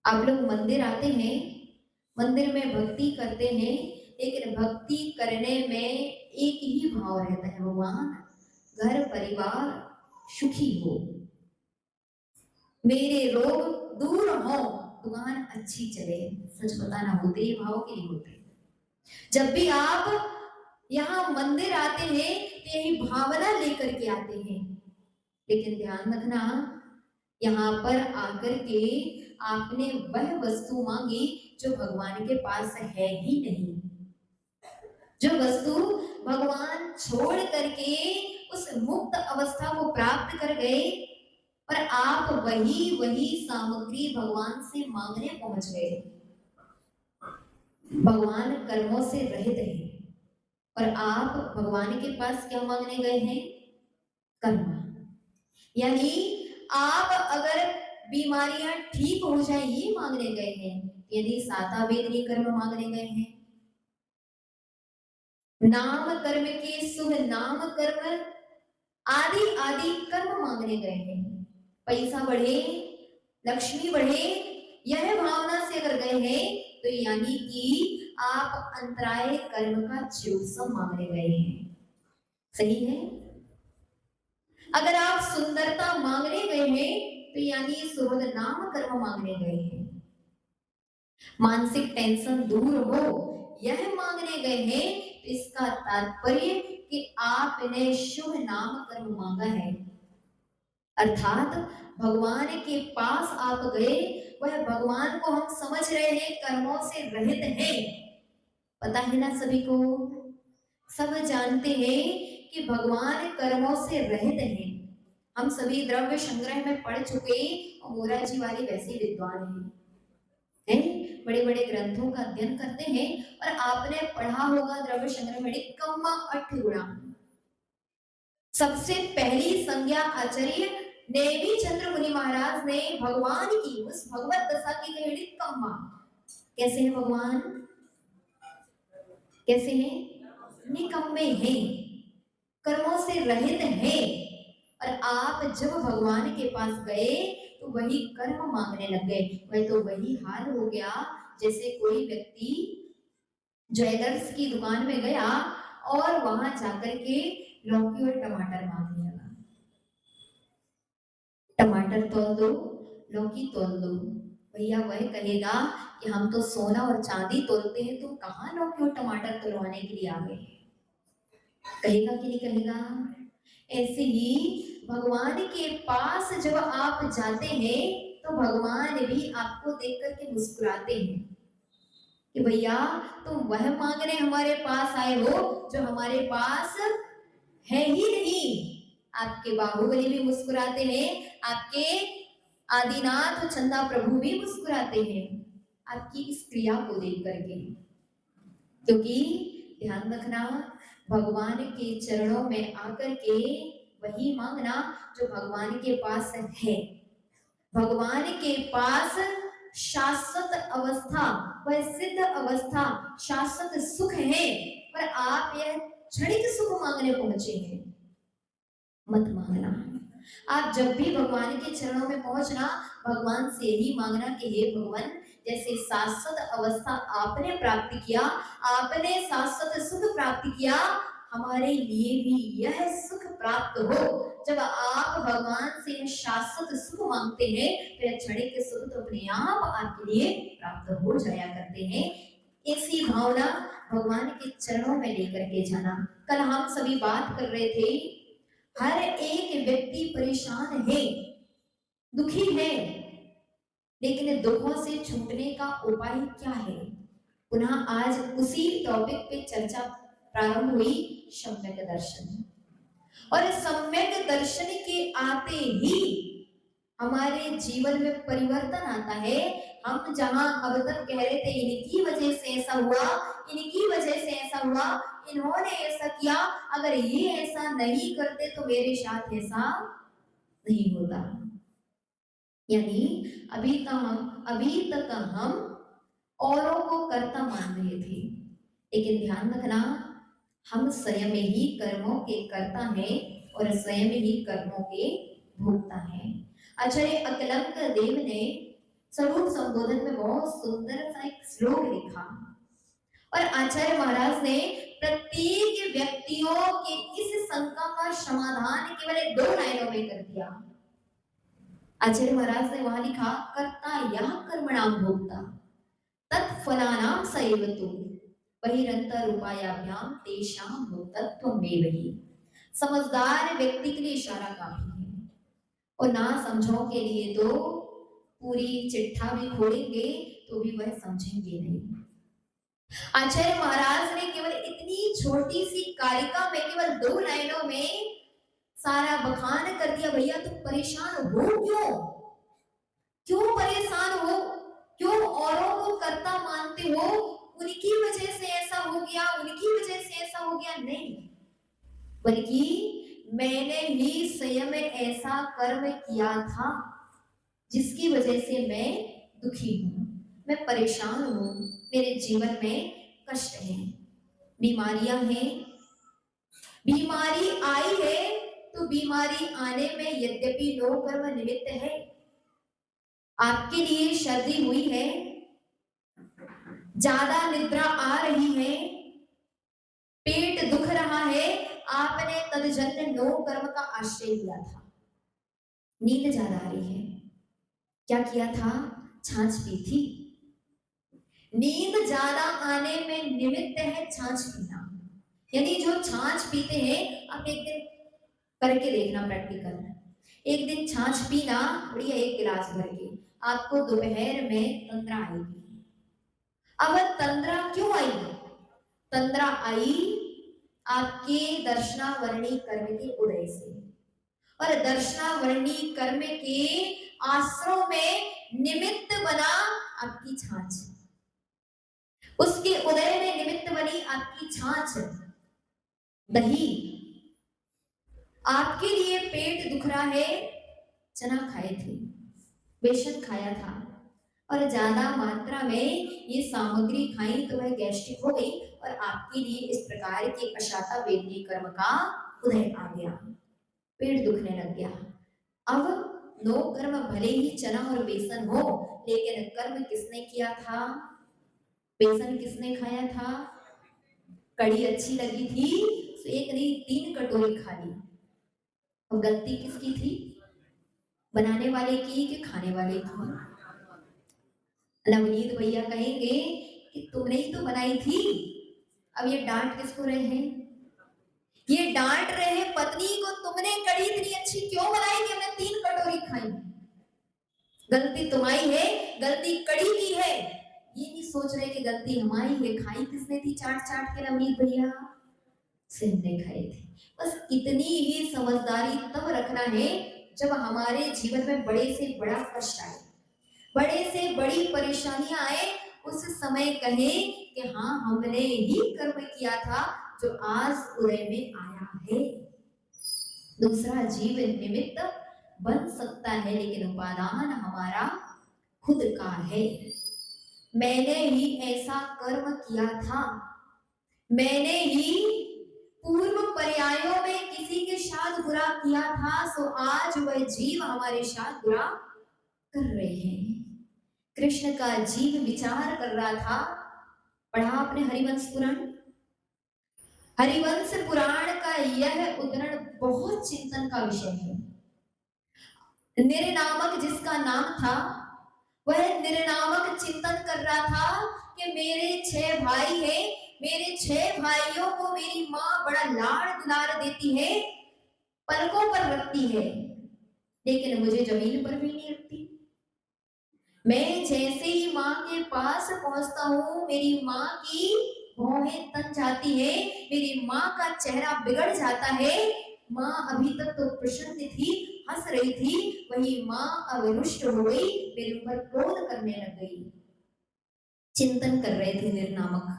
आप लोग मंदिर आते हैं, मंदिर में भक्ति करते हैं, लेकिन भक्ति करने में एक ही भाव रहता है, भगवान घर परिवार सुखी हो, मेरे रोग दूर हो, दुकान अच्छी चले। सच बताना, होते ये भाव के नहीं होते? जब भी आप यहाँ मंदिर आते हैं तो यही भावना लेकर के आते हैं, लेकिन ध्यान रखना, यहाँ पर आकर के आपने वह वस्तु मांगी जो भगवान के पास है ही नहीं। जो वस्तु भगवान छोड़ करके उस मुक्त अवस्था को प्राप्त कर गए, पर आप वही वही सामग्री भगवान से मांगने पहुंच गए। भगवान कर्मों से रहित है और आप भगवान के पास क्या मांगने गए हैं? कर्म। यानी आप अगर बीमारियां ठीक हो जाए ये मांगने गए हैं, यदि साता वेदनी कर्म मांगने गए हैं, नाम कर्म के शुभ नाम कर्म आदि आदि कर्म मांगने गए हैं, पैसा बढ़े, लक्ष्मी बढ़े, यह भावना से अगर गए हैं तो यानी कि आप अंतराय कर्म का ज्योत्सव मांगने गए हैं। सही है? अगर आप सुंदरता मांगने गए हैं तो यानी सुहृद नाम कर्म मांगने गए हैं। मानसिक टेंशन दूर हो यह मांगने गए हैं, तो इसका तात्पर्य कि आपने शुभ नाम कर्म मांगा है, अर्थात भगवान के पास आप गए, वह भगवान को हम समझ रहे हैं कर्मों से रहित है। पता है ना सभी को, सब जानते हैं कि भगवान कर्मों से रहित है। हम सभी द्रव्य संग्रह में पढ़ चुके और मोरारजी वाले वैसे विद्वान हैं, बड़े बड़े ग्रंथों का अध्ययन करते हैं, और आपने पढ़ा होगा द्रव्य संग्रह में कम्मा अठ गुणा। सबसे पहली संज्ञा आचार्य नेमी चंद्र मुनि महाराज ने भगवान की उस भगवत दशा की कही कम्मा। कैसे है भगवान? कैसे हैं? निकम्मे हैं, कर्मों से रहित हैं। और आप जब भगवान के पास गए तो वही कर्म मांगने लग गए। वह तो वही हाल हो गया जैसे कोई व्यक्ति ज्वेलर्स की दुकान में गया और वहां जाकर के लौकी और टमाटर मांगने लगा। टमाटर तोल दो, लौकी तोल दो। भैया वह कहेगा कि हम तो सोना और चांदी तोलते हैं, तुम कहाँ लौकी और टमाटर तोलवाने के लिए आ गए? कहेगा कि नहीं कहेगा? ऐसे ही भगवान के पास जब आप जाते हैं तो भगवान भी आपको देख करके मुस्कुराते हैं कि भैया तुम वह मांगने हमारे पास आए हो जो हमारे पास है ही नहीं। आपके बाहुबली भी मुस्कुराते हैं, आपके आदिनाथ चंदा प्रभु भी मुस्कुराते हैं आपकी इस क्रिया को देख करके। क्योंकि ध्यान रखना, भगवान के चरणों में आकर के वही मांगना जो भगवान के पास है। भगवान के पास शाश्वत अवस्था, वह सिद्ध अवस्था, शाश्वत सुख है, पर आप यह क्षणिक सुख मांगने पहुंचे हैं। मत मांगना। आप जब भी भगवान के चरणों में पहुंचना, भगवान से ही मांगना कि हे भगवान, जैसे शाश्वत अवस्था आपने प्राप्त किया, आपने शाश्वत सुख प्राप्त किया, हमारे लिए भी यह सुख प्राप्त हो। जब आप भगवान से शाश्वत सुख मांगते हैं, फिर क्षणिक सुख तो अपने आप आपके लिए प्राप्त हो जाया करते हैं। ऐसी भावना भगवान के चरणों में लेकर के जाना। कल हम सभी बात कर रहे थे, हर एक व्यक्ति परेशान है, दुखी है, लेकिन दुखों से छूटने का उपाय क्या है? पुनः आज उसी टॉपिक पे चर्चा प्रारंभ हुई, सम्यक दर्शन। और सम्यक दर्शन के आते ही हमारे जीवन में परिवर्तन आता है। हम जहां अब तक कह रहे थे इनकी वजह से ऐसा हुआ, इनकी वजह से ऐसा हुआ, इन्होंने ऐसा किया, अगर ये ऐसा नहीं करते तो मेरे साथ ऐसा नहीं होता। यानी अभी तक हम औरों को कर्ता मान रहे थे, लेकिन ध्यान रखना, हम स्वयं ही कर्मों के कर्ता हैं और स्वयं ही कर्मों के भोक्ता हैं। आचार्य अकलंक देव ने स्वरूप संबोधन में बहुत सुंदर सा एक श्लोक लिखा और आचार्य महाराज ने प्रत्येक व्यक्तियों के इस शंका का समाधान केवल 2 लाइनों में कर दिया। आचार्य महाराज ने वहां लिखा, कर्ता यह कर्मणाम भोक्ता तत्फलानाम सैवतु बहिरंतर उपायाभ्याम तेषां भोक्तत्वमेवहि। समझदार व्यक्ति के लिए इशारा काफी है और ना समझो के लिए तो पूरी चिट्ठा भी खोलेंगे तो भी वह समझेंगे नहीं। आचार्य महाराज ने केवल इतनी छोटी सी कारिका में केवल 2 लाइनों में सारा बखान कर दिया। भैया तुम परेशान हो क्यों? क्यों परेशान हो? क्यों औरों को कर्ता मानते हो? उनकी वजह से ऐसा हो गया, उनकी वजह से ऐसा हो गया, नहीं, बल्कि मैंने ही स्वयं ऐसा कर्म किया था जिसकी वजह से मैं दुखी हूं, मैं परेशान हूं, मेरे जीवन में कष्ट है, बीमारियां हैं। बीमारी आई है तो बीमारी आने में यद्यपि नो कर्म निमित्त है। आपके लिए सर्दी हुई है, ज्यादा निद्रा आ रही है, पेट दुख रहा है, आपने तदजन्य नो कर्म का आश्रय लिया था। नींद ज्यादा आ रही है, क्या किया था? छाछ पी थी। नींद ज्यादा आने में निमित्त है छाछ पीना। यानी जो छाछ पीते हैं, आप एक दिन करके देखना प्रैक्टिकल। एक दिन छाछ पीना बढ़िया, 1 गिलास भर के, आपको दोपहर में तंद्रा आएगी। अब तंद्रा क्यों आई? तंद्रा आई आपके दर्शनावरणी कर्म के उदय से, और दर्शनावरणी कर्म के आश्रम में निमित्त बना आपकी छाछ, उसके उदय में निमित्त बनी आपकी छाछ, दही। आपके लिए पेट दुख रहा है, चना खाए थे, बेसन खाया था, और ज्यादा मात्रा में ये सामग्री खाई तो वह गैस्ट्रिक हो गई और आपके लिए इस प्रकार के अशाता वेदनी कर्म का उदय आ गया, पेट दुखने लग गया। अब नो कर्म भले ही चना और बेसन हो, लेकिन कर्म किसने किया था? बेसन किसने खाया था? कड़ी अच्छी लगी थी तो 1 नहीं 3 कटोरी खा ली। और गलती किसकी थी? बनाने वाले की कि खाने वाले की? नवनीत भैया कहेंगे कि तुमने ही तो बनाई थी। अब ये डांट किसको रहे हैं? ये डांट रहे हैं पत्नी को, तुमने कड़ी इतनी अच्छी क्यों बनाई कि हमने 3 कटोरी खाई। गलती तुम्हारी है, गलती कड़ी की है। ये नहीं सोच रहे कि गलती हमारी है, खाई किसने थी चाट चाट के नवनीत भैया से हमने खाई थी। बस इतनी ही समझदारी तब रखना है जब हमारे जीवन में बड़े से बड़ा कष्ट आए, बड़े से बड़ी परेशानियां आए, उस समय कहे कि हाँ हमने ही कर्म किया था जो आज उदय में आया है। दूसरा जीव निमित्त बन सकता है, लेकिन उपादान हमारा खुद का है। मैंने ही ऐसा कर्म किया था, मैंने ही पूर्व पर्यायों में किसी के साथ बुरा किया था, सो आज वह जीव हमारे साथ बुरा कर रहे हैं। कृष्ण का जीव विचार कर रहा था। पढ़ा आपने हरिवंश पुराण? हरिवंश पुराण का यह उद्धरण बहुत चिंतन का विषय है। निर्नामक जिसका नाम था, वह निर्नामक चिंतन कर रहा था कि मेरे 6 भाई हैं, मेरे 6 भाइयों को मेरी माँ बड़ा लाड़ दुलार देती है, पलकों पर रखती है, लेकिन मुझे जमीन पर भी नहीं रखती। मैं जैसे ही माँ के पास पहुंचता हूँ, मेरी माँ की भौहें तन जाती है, मेरी माँ का चेहरा बिगड़ जाता है। माँ अभी तक तो प्रसन्न थी, हंस रही थी, वही माँ अब रुष्ट हो गई, मेरे ऊपर क्रोध करने लग गई। चिंतन कर रहे थे निर्नामक।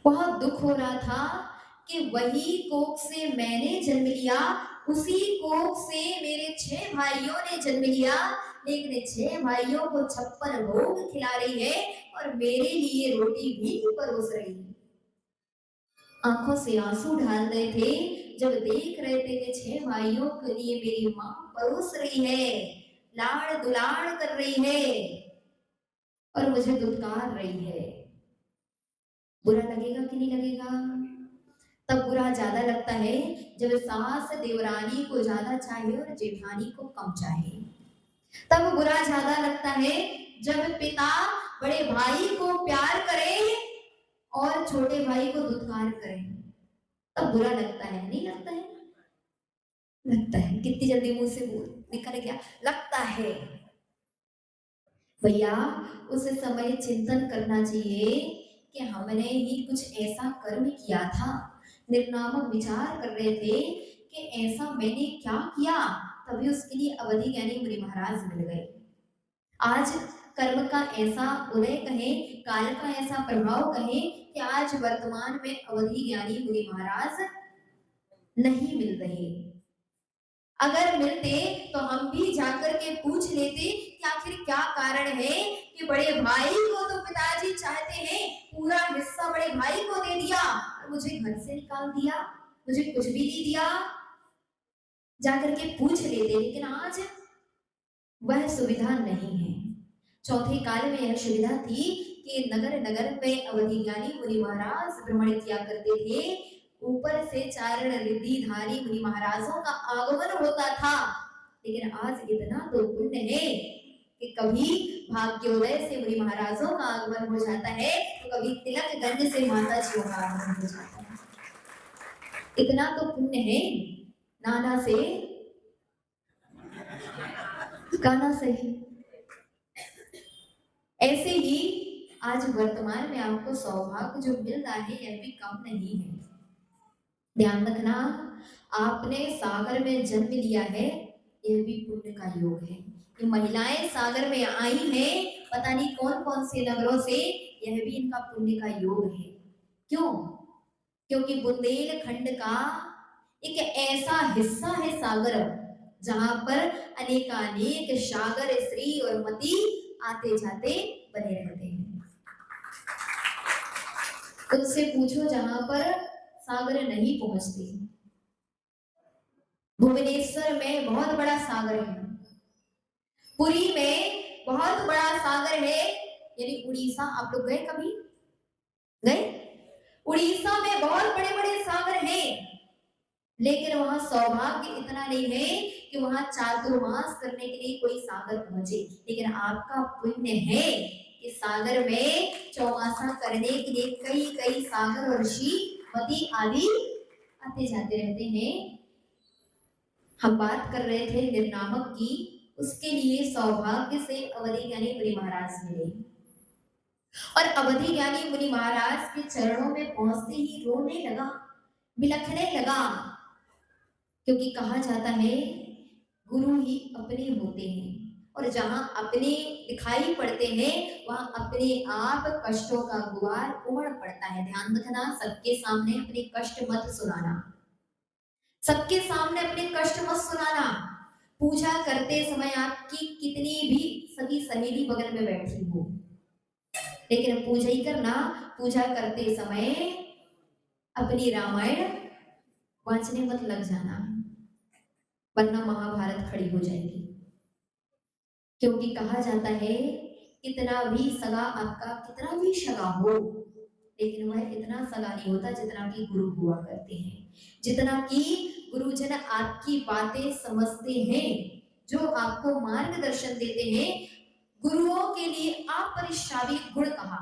बहुत दुख हो रहा था कि वही कोख से मैंने जन्म लिया, उसी कोख से मेरे 6 भाइयों ने जन्म लिया, लेकिन 6 भाइयों को 56 भोग खिला रही है और मेरे लिए रोटी भी नहीं परोस रही। आंखों से आंसू ढाल रहे थे जब देख रहे थे कि 6 भाइयों के लिए मेरी माँ परोस रही है, लाड़ दुलाड़ कर रही है और मुझे दुत्कार रही है। बुरा लगेगा कि नहीं लगेगा? तब बुरा ज्यादा लगता है जब सास देवरानी को ज्यादा चाहे और जेठानी को कम चाहे। तब बुरा ज्यादा लगता है जब पिता बड़े भाई को प्यार करे और छोटे भाई को दुत्कार करे। तब बुरा लगता है, नहीं लगता है? लगता है। कितनी जल्दी मुंह से बोल निकल गया, लगता है। भैया उस समय चिंतन करना चाहिए कि हमने ही कुछ ऐसा कर्म किया था, निर्नामक विचार कर रहे थे कि ऐसा मैंने क्या किया, तभी उसके लिए अवधि ज्ञानी मुनि महाराज मिल गए। आज कर्म का ऐसा उदय कहे, काल का ऐसा प्रभाव कहे कि आज वर्तमान में अवधि ज्ञानी मुनि महाराज नहीं मिल रहे। अगर मिलते तो हम भी जाकर के पूछ लेते कि आखिर क्या कारण है कि बड़े भाई को तो पिताजी चाहते हैं, पूरा हिस्सा बड़े भाई को दे दिया और मुझे घर से निकाल दिया, मुझे कुछ भी नहीं दिया। जाकर के पूछ लेते, लेकिन आज वह सुविधा नहीं है। चौथे काल में यह सुविधा थी कि नगर नगर में अवधि ज्ञानी मुनि महाराज भ्रमण किया करते थे। ऊपर से चारण रिद्धिधारी मुनि महाराजों का आगमन होता था। लेकिन आज इतना तो पुण्य है कि कभी भाग्योदय से मुनि महाराजों का आगमन हो जाता है तो कभी तिलकगंज से माता जी का आगमन हो जाता है। इतना तो पुण्य है। नाना से गाना सही। ऐसे ही आज वर्तमान में आपको सौभाग्य जो मिल रहा है यह भी कम नहीं है। ध्यान रखना, आपने सागर में जन्म लिया है, यह भी पुण्य का योग है। ये महिलाएं सागर में आई हैं, पता नहीं कौन कौन से नगरों से, यह भी इनका पुण्य का योग है। क्यों? क्योंकि बुंदेलखंड का एक ऐसा हिस्सा है सागर जहां पर अनेकानेक सागर श्री और मती आते जाते बने रहते हैं। उनसे पूछो जहां पर सागर नहीं पहुंचते। भुवनेश्वर में बहुत बड़ा सागर है, पुरी में बहुत बड़ा सागर है, यानी उड़ीसा। आप लोग गए कभी? गए? उड़ीसा में बहुत बड़े बड़े सागर हैं, लेकिन वहां सौभाग्य इतना नहीं है कि वहां चातुर्मास करने के लिए कोई सागर पहुंचे। लेकिन आपका पुण्य है कि सागर में चौमासा करने के लिए कई कई सागर और ऋषि मती आदि आते जाते रहते हैं। हम बात कर रहे थे निर्नामक की, उसके लिए सौभाग्य से अवधि ज्ञानी मुनि महाराज मिले और अवधि ज्ञानी मुनि महाराज के चरणों में पहुंचते ही रोने लगा, बिलखने लगा। क्योंकि कहा जाता है गुरु ही अपने होते हैं और जहां अपने दिखाई पड़ते हैं वहां अपने आप कष्टों का गुबार उमड़ पड़ता है। ध्यान रखना, सबके सामने अपने कष्ट मत सुनाना, सबके सामने अपने कष्ट मत सुनाना। पूजा करते समय आपकी कितनी भी सगी सहेली बगल में बैठी हो, लेकिन पूजा ही करना। पूजा करते समय अपनी रामायण वांचने मत लग जाना, वरना महाभारत खड़ी हो जाएगी। क्योंकि कहा जाता है कितना भी सगा आपका कितना भी सगा हो, लेकिन वह इतना सगा नहीं होता जितना कि गुरु हुआ करते हैं, जितना कि गुरुजन आपकी बातें समझते हैं, जो आपको मार्गदर्शन देते हैं। गुरुओं के लिए अपरिशावी गुण कहा,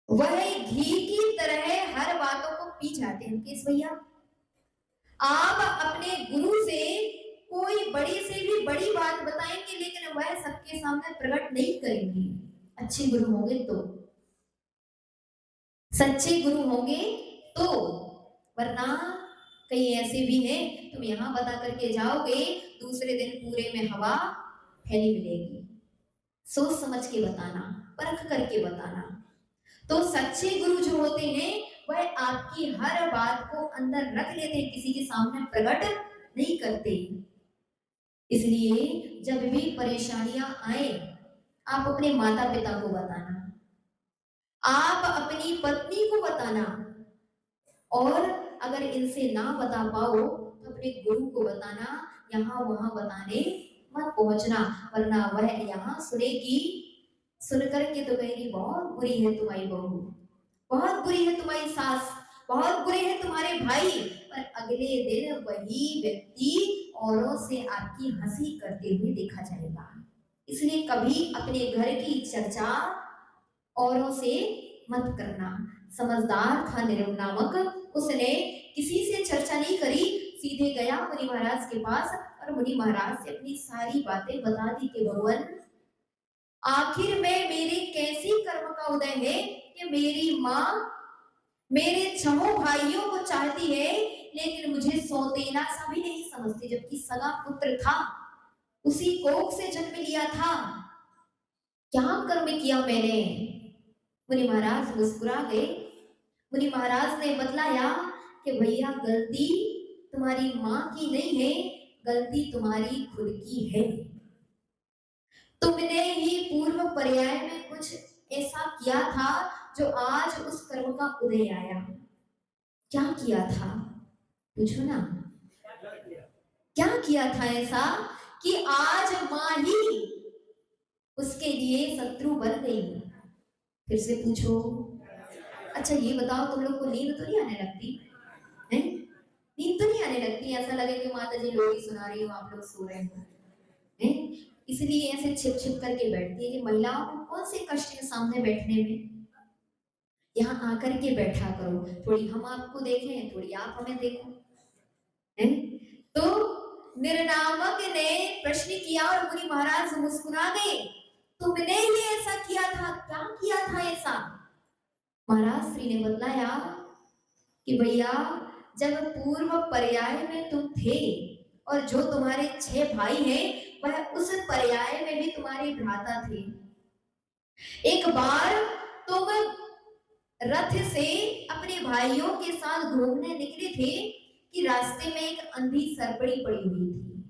वह घी की तरह हर बातों को पी जाते हैं। किस भैया, आप अपने गुरु से कोई बड़ी से भी बड़ी बात बताएंगे, लेकिन वह सबके सामने प्रकट नहीं करेंगे। अच्छे गुरु होंगे तो, सच्चे गुरु होंगे तो, वरना कई ऐसे भी हैं तुम यहां बता करके जाओगे, दूसरे दिन पूरे में हवा फैली मिलेगी। सोच समझ के बताना, परख करके बताना। तो सच्चे गुरु जो होते हैं वह आपकी हर बात को अंदर रख लेते हैं, किसी के सामने प्रकट नहीं करते। इसलिए जब भी परेशानियां आए, आप अपने माता पिता को बताना, आप अपनी पत्नी को बताना, और अगर इनसे ना बता पाओ तो अपने गुरु को बताना। यहाँ वहां बताने मत पहुंचना, वरना वह यहाँ सुनेगी। सुन करके तो कहेगी बहुत बुरी है तुम्हारी बहू, बहुत बुरी है तुम्हारी सास, बहुत बुरे हैं तुम्हारे भाई। पर अगले दिन वही व्यक्ति औरों से आपकी हंसी करते हुए देखा जाएगा। इसलिए कभी अपने घर की चर्चा औरों से मत करना। समझदार था निरुम नामक, उसने किसी से चर्चा नहीं करी, सीधे गया मुनि महाराज के पास और मुनि महाराज से अपनी सारी बातें बता दी कि भगवान, आखिर में मेरे कैसी कर्म का उदय है कि मेरी माँ मेरे छहों भाइयों को चाहती है, लेकिन मुझे सौतेला सा भी नहीं समझती, जबकि सगा पुत्र था, उसी कोख से जन्म लिया था। क्या कर्म किया मैंने? मुनि महाराज मुस्कुरा गए। मुनि महाराज ने बतलाया कि भैया गलती तुम्हारी माँ की नहीं है, गलती तुम्हारी खुद की है। तुमने ही पूर्व पर्याय में कुछ ऐसा किया था जो आज उस कर्म का उदय आया। क्या किया था? पूछो ना, क्या किया था ऐसा कि आज माँ ही उसके लिए शत्रु बन गई? फिर से पूछो। अच्छा ये बताओ, तुम लोग को नींद तो नहीं आने लगती है? नींद तो नहीं आने लगती? ऐसा लगे कि माता जी लोरी सुना रही हो, आप लोग सो रहे हो हैं? इसलिए ऐसे छिप छिप करके बैठती है कि महिलाओं को कौन से कष्ट के सामने बैठने में। यहाँ आकर के बैठा करो, थोड़ी हम आपको देखें, थोड़ी आप हमें देखो, है? तो निर्नामक ने प्रश्न किया और मुनि महाराज मुस्कुरा गए। तुमने ही ऐसा किया था? क्या किया था ऐसा? महाराज श्री ने बतलाया कि भैया जब पूर्व पर्याय में तुम थे और जो तुम्हारे 6 भाई हैं वह उस पर्याय में भी तुम्हारे भ्राता थे। एक बार तुम रथ से अपने भाइयों के साथ घूमने निकले थे कि रास्ते में एक अंधी सरपड़ी पड़ी हुई थी,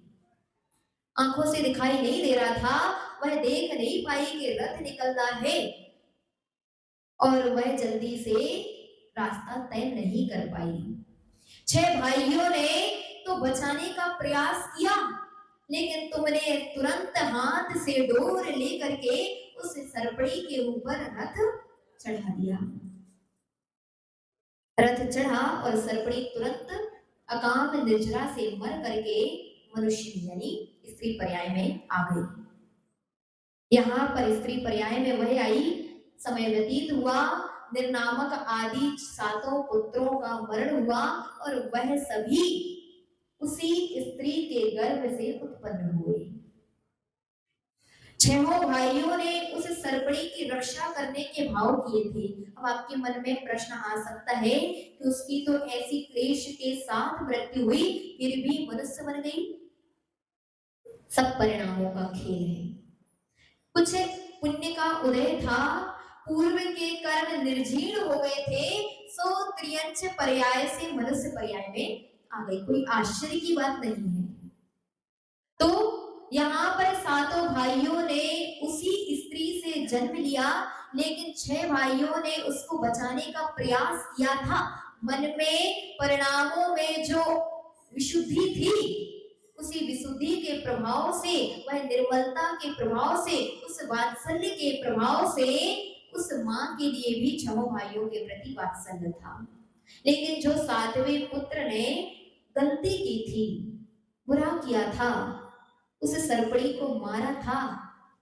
आंखों से दिखाई नहीं दे रहा था, वह देख नहीं पाई कि रथ निकलना है और वह जल्दी से रास्ता तय नहीं कर पाई। 6 भाइयों ने तो बचाने का प्रयास किया, लेकिन तुमने तुरंत हाथ से डोर लेकर के उस सरपड़ी के ऊपर रथ चढ़ा दिया। रथ चढ़ा और सरपड़ी तुरंत अकाम निर्जरा से मर करके मनुष्य यानी स्त्री पर्याय में आ गई। यहाँ पर स्त्री पर्याय में वह आई, समय व्यतीत हुआ, निर्नामक आदि 7 पुत्रों का मरण हुआ और वह सभी उसी स्त्री के गर्भ से उत्पन्न हुए। 6 भाइयों ने उस सरपड़ी की रक्षा करने के भाव किए थे। अब आपके मन में प्रश्न आ सकता है कि उसकी तो ऐसी क्लेश के साथ मृत्यु हुई, फिर भी मनुष्य बन गई। सब परिणामों का खेल है। कुछ पुण्य का उदय था, पूर्व के कर्म निर्जीर्ण हो गए थे, सो त्रियंच पर्याय से मनुष्य पर्याय में आ गई। कोई आश्चर्य की बात नहीं है। तो यहाँ पर 7 भाइयों ने उसी स्त्री से जन्म लिया, लेकिन 6 भाइयों ने उसको बचाने का प्रयास किया था। मन में परिणामों में जो विशुद्धि थी, उसी विशुद्धि के प्रभाव से, वह निर्मलता के प्रभाव से, उस वात्सल्य के प्रभाव से उस माँ के लिए भी 6 भाइयों के प्रति वात्सल्य था। लेकिन जो 7वें पुत्र ने गलती की थी, बुरा किया था, उस सरपड़ी को मारा था,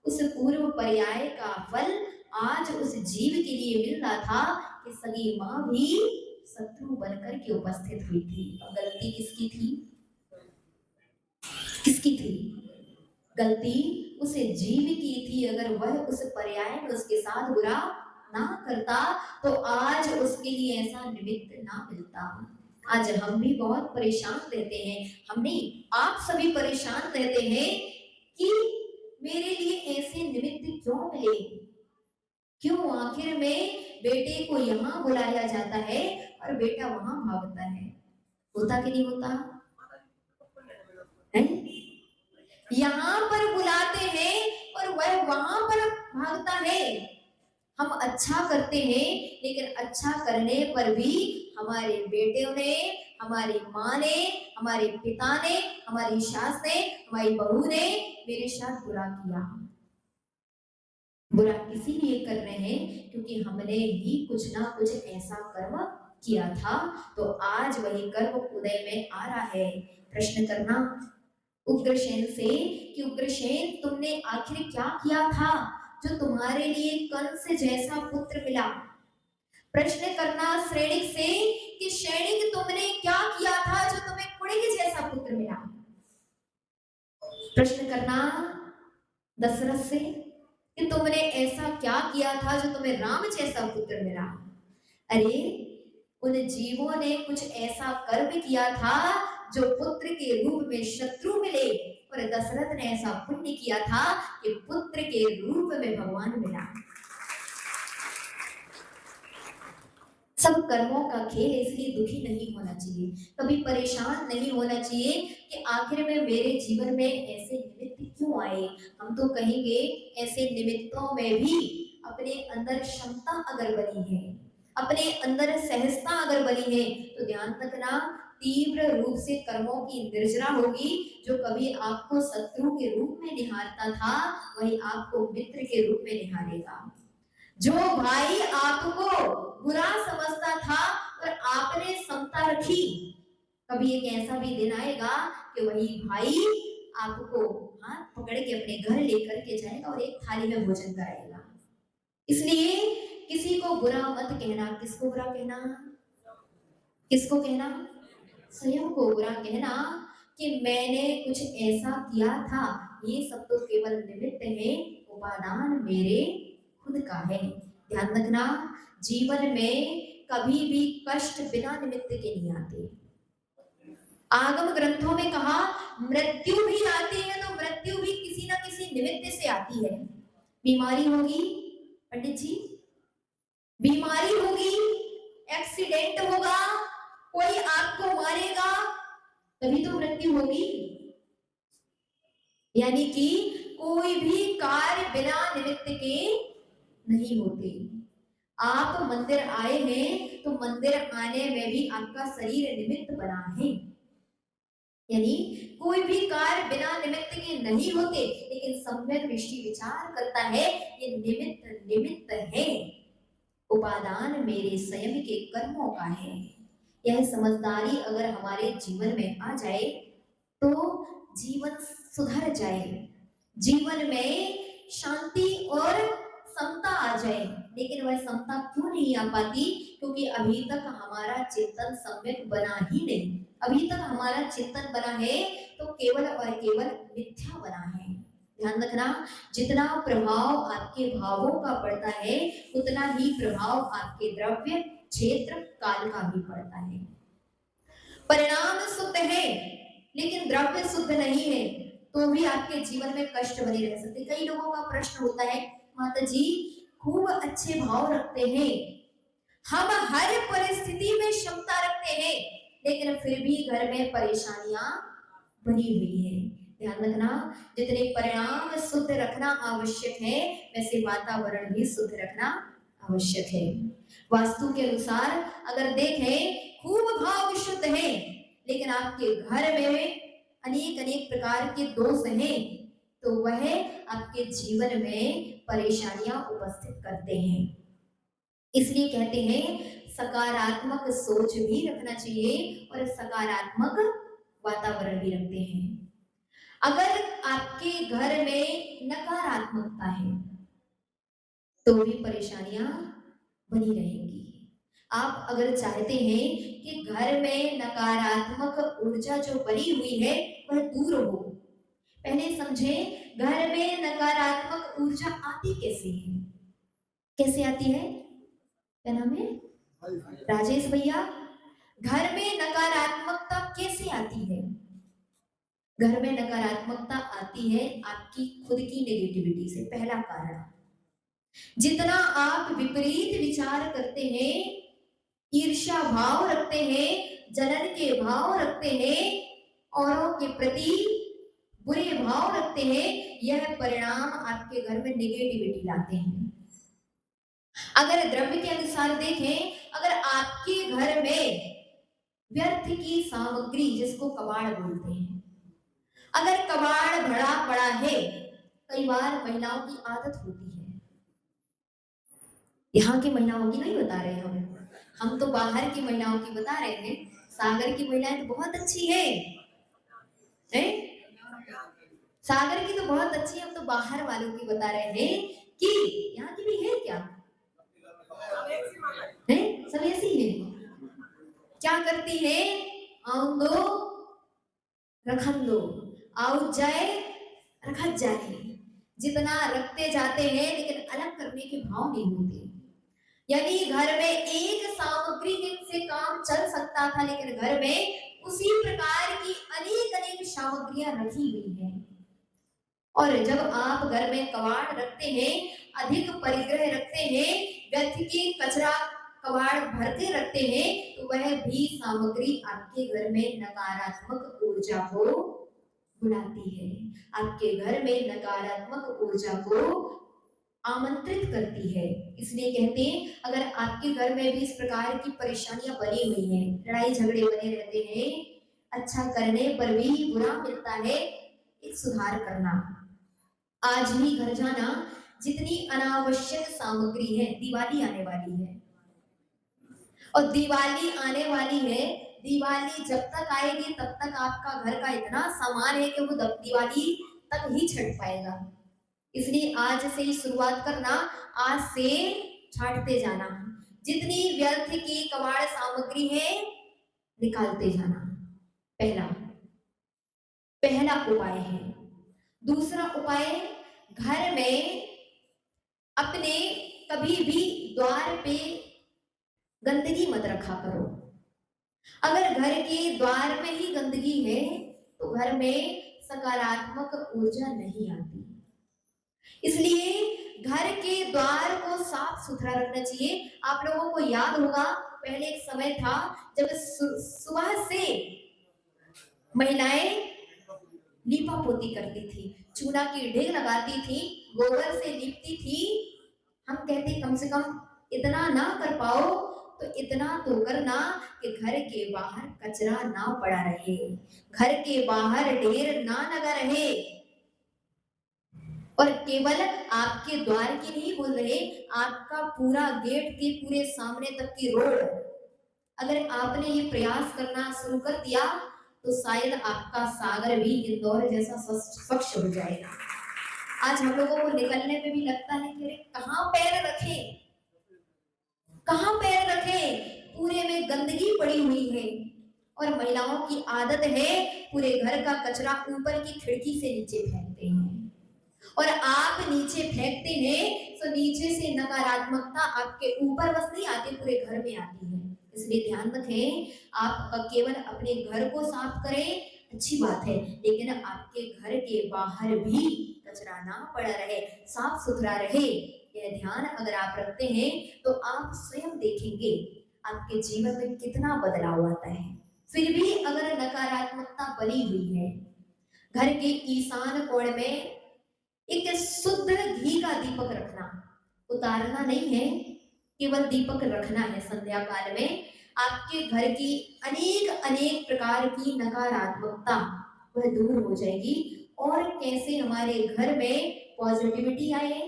उस पूर्व पर्याय का फल आज उस जीव के लिए मिल रहा था कि सगी माँ भी शत्रु बनकर के उपस्थित हुई थी। और गलती किसकी थी? किसकी थी? गलती उस जीव की थी। अगर वह उस पर्याय में उसके साथ बुरा ना करता तो आज उसके लिए ऐसा निमित्त ना मिलता। आज हम भी बहुत परेशान रहते हैं, हम नहीं, आप सभी परेशान रहते हैं कि मेरे लिए ऐसे निमित्त क्यों मिले, क्यों आखिर में बेटे को यहाँ बुलाया जाता है और बेटा वहां भागता है। होता कि नहीं होता है? यहाँ पर बुलाते हैं और वह वहां पर भागता है। हम अच्छा करते हैं, लेकिन अच्छा करने पर भी हमारे बेटों ने, हमारी माँ ने, हमारे पिता ने, हमारी सास ने, हमारी बहू ने मेरे साथ बुरा किया। बुरा इसीलिए कर रहे हैं क्योंकि हमने ही कुछ ना कुछ ऐसा कर्म किया था, तो आज वही कर्म उदय में आ रहा है। प्रश्न करना उग्रसेन से कि उग्रसेन तुमने आखिर क्या किया था जो तुम्हारे लिए कंस जैसा पुत्र मिला। प्रश्न करना श्रेणिक से कि श्रेणिक तुमने क्या किया था जो तुम्हें कुड़िक जैसा पुत्र मिला। प्रश्न करना दशरथ से कि तुमने ऐसा क्या किया था जो तुम्हें राम जैसा पुत्र मिला। अरे उन जीवों ने कुछ ऐसा कर्म किया था जो पुत्र के रूप में शत्रु मिले, और दशरथ ने ऐसा पुण्य किया था कि पुत्र के रूप में भगवान मिला। सब कर्मों का खेल, इसलिए दुखी नहीं होना चाहिए, कभी परेशान नहीं होना चाहिए कि आखिर में मेरे जीवन में ऐसे निमित्त क्यों आए। हम तो कहेंगे ऐसे निमित्तों में भी अपने अंदर क्षमता अगर बनी है, अपने अंदर सहजता अगर बनी है, तो ध्यान रखना तीव्र रूप से कर्मों की निर्जरा होगी। जो कभी आपको शत्रु के रूप में निहारता था, वही आपको मित्र के रूप में निहारेगा। जो भाई आपको बुरा समझता था और आपने समता रखी, कभी एक ऐसा भी दिन आएगा कि वही भाई आपको हाथ पकड़ के अपने घर लेकर के जाएगा और एक थाली में भोजन कराएगा। इसलिए किसी को बुरा मत कहना। किसको बुरा कहना? किसको कहना? स्वयं को बुरा कहना कि मैंने कुछ ऐसा किया था। ये सब तो केवल निमित्त है, उपादान मेरे खुद का है। ध्यान रखना जीवन में कभी भी कष्ट बिना निमित्त के नहीं आते। आगम ग्रंथों में कहा मृत्यु भी आती है तो मृत्यु भी किसी ना किसी निमित्त से आती है। बीमारी होगी पंडित जी, बीमारी होगी, एक्सीडेंट होगा, कोई आपको मारेगा, तभी तो मृत्यु होगी। यानी कि कोई भी कार्य बिना निमित्त के नहीं होते। आप मंदिर आए हैं तो मंदिर आने में भी आपका शरीर निमित्त बना है। यानी कोई भी कार्य बिना निमित्त के नहीं होते, लेकिन सम्यक दृष्टि विचार करता है ये निमित्त निमित्त है, उपादान मेरे स्वयं के कर्मों का है। यह समझदारी अगर हमारे जीवन में आ जाए तो जीवन सुधर जाए, जीवन में शांति और समता आ जाए। लेकिन वह समता क्यों नहीं आ पाती? क्योंकि अभी तक हमारा चिंतन सम्यक बना ही नहीं। अभी तक हमारा चिंतन बना है तो केवल और केवल मिथ्या बना है। ध्यान रखना जितना प्रभाव आपके भावों का पड़ता है, उतना ही प्रभाव आपके द्रव्य क्षेत्र काल का भी पड़ता है। परिणाम शुद्ध है लेकिन द्रव्य शुद्ध नहीं है तो भी आपके जीवन में कष्ट बने रह सकते। कई लोगों का प्रश्न होता है, माता जी खूब अच्छे भाव रखते हैं, हम हर परिस्थिति में क्षमता रखते हैं, लेकिन फिर भी घर में परेशानियां बनी हुई है। ध्यान रखना जितने परिणाम शुद्ध रखना आवश्यक है, वैसे वातावरण भी शुद्ध रखना आवश्यक है। वास्तु के अनुसार अगर देखें खूब भाव शुद्ध है, लेकिन आपके घर में अनेक अनेक प्रकार के दोष हैं, तो वह आपके जीवन में परेशानियां उपस्थित करते हैं। इसलिए कहते हैं सकारात्मक सोच भी रखना चाहिए और सकारात्मक वातावरण भी रखते हैं। अगर आपके घर में नकारात्मकता है तो भी परेशानियां बनी रहेंगी। आप अगर चाहते हैं कि घर में नकारात्मक ऊर्जा जो बनी हुई है वह दूर हो, पहले समझें घर में नकारात्मक ऊर्जा आती कैसे है? कैसे आती है? क्या नाम है? राजेश भैया, घर में नकारात्मकता कैसे आती है? घर में नकारात्मकता आती है आपकी खुद की नेगेटिविटी से। पहला कारण, जितना आप विपरीत विचार करते हैं, ईर्ष्या भाव रखते हैं, जलन के भाव रखते हैं, औरों के प्रति बुरे भाव रखते हैं, यह परिणाम आपके घर में नेगेटिविटी लाते हैं। अगर द्रव्य के अनुसार देखें, अगर आपके घर में व्यर्थ की सामग्री जिसको कबाड़ बोलते हैं। अगर कबाड़ भरा पड़ा है, कई बार महिलाओं की आदत होती है, यहाँ की महिलाओं की नहीं बता रहे हम तो बाहर की महिलाओं की बता रहे हैं। सागर की महिलाएं तो बहुत अच्छी हैं? सागर की तो बहुत अच्छी है, हम तो बाहर वालों की बता रहे हैं कि यहाँ की भी है क्या? है? सब ऐसी है। क्या करती है? आउं दो रखन दो, आउट जाए रखत जाए। जितना रखते जाते हैं लेकिन अलग करने के भाव नहीं होते। यानी घर में एक सामग्री से काम चल सकता था, लेकिन घर में उसी प्रकार की अनेक अनेक सामग्रियां रखी हुई हैं। और जब आप घर में कबाड़ रखते हैं, अधिक परिग्रह रखते हैं, व्यर्थ की कचरा कबाड़ भर के रखते हैं, तो वह भी सामग्री आपके घर में नकारात्मक ऊर्जा को बुलाती है, आपके घर में नकारात्मक ऊर्जा को आमंत्रित करती है। इसलिए कहते हैं अगर आपके घर में भी इस प्रकार की परेशानियां बनी हुई हैं, लड़ाई झगड़े बने रहते हैं, अच्छा करने पर भी बुरा मिलता है, एक सुधार करना। आज ही घर जाना, जितनी अनावश्यक सामग्री है, दिवाली आने वाली है, और दिवाली आने वाली है, दिवाली जब तक आएगी तब तक आपका घर का इतना सामान है कि वो दिवाली तक ही छट पाएगा। इसलिए आज से ही शुरुआत करना, आज से छांटते जाना, जितनी व्यर्थ की कबाड़ सामग्री है निकालते जाना। पहला पहला उपाय है। दूसरा उपाय, घर में अपने कभी भी द्वार पे गंदगी मत रखा करो। अगर घर के द्वार में ही गंदगी है तो घर में सकारात्मक ऊर्जा नहीं आती। इसलिए घर के द्वार को साफ सुथरा रखना चाहिए। आप लोगों को याद होगा, पहले एक समय था जब सुबह से महिलाएं लीपा पोती करती थी, चूना की ढेर लगाती थी, गोबर से लीपती थी। हम कहते कम से कम इतना ना कर पाओ तो इतना तो करना कि घर के बाहर कचरा ना पड़ा रहे, घर के बाहर ढेर ना लगा रहे। और केवल आपके द्वार की नहीं बोल रहे, आपका पूरा गेट के पूरे सामने तक की रोड, अगर आपने ये प्रयास करना शुरू कर दिया तो शायद आपका सागर भी इंदौर जैसा स्वच्छ हो जाएगा। आज हम लोगों को निकलने में भी लगता है कि कहां पैर रखें, कहां पैर रखें, पूरे में गंदगी पड़ी हुई है। और महिलाओं की आदत है पूरे घर का कचरा ऊपर की खिड़की से नीचे फेंकते हैं, और आप नीचे फेंकते हैं तो नीचे से नकारात्मकता आपके ऊपर बस नहीं आती, पूरे घर में आती है। इसलिए ध्यान रखें, आप केवल अपने घर को साफ करें, अच्छी बात है, लेकिन आपके घर के बाहर भी कचरा ना पड़ा रहे, साफ सुथरा रहे। यह ध्यान अगर आप रखते हैं तो आप स्वयं देखेंगे आपके जीवन में कितना बदलाव आता है। फिर भी अगर नकारात्मकता बनी हुई है, घर के ईशान कोण में एक शुद्ध घी का दीपक रखना, उतारना नहीं है, केवल दीपक रखना है। संध्या काल में आपके घर की अनेक अनेक प्रकार की नकारात्मकता वह दूर हो जाएगी। और कैसे हमारे घर में पॉजिटिविटी आए,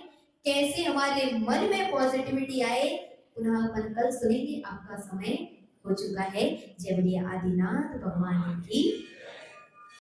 कैसे हमारे मन में पॉजिटिविटी आए, पुनः अपन कल सुनेंगे। आपका समय हो चुका है। जय बोलिए आदिनाथ भगवान की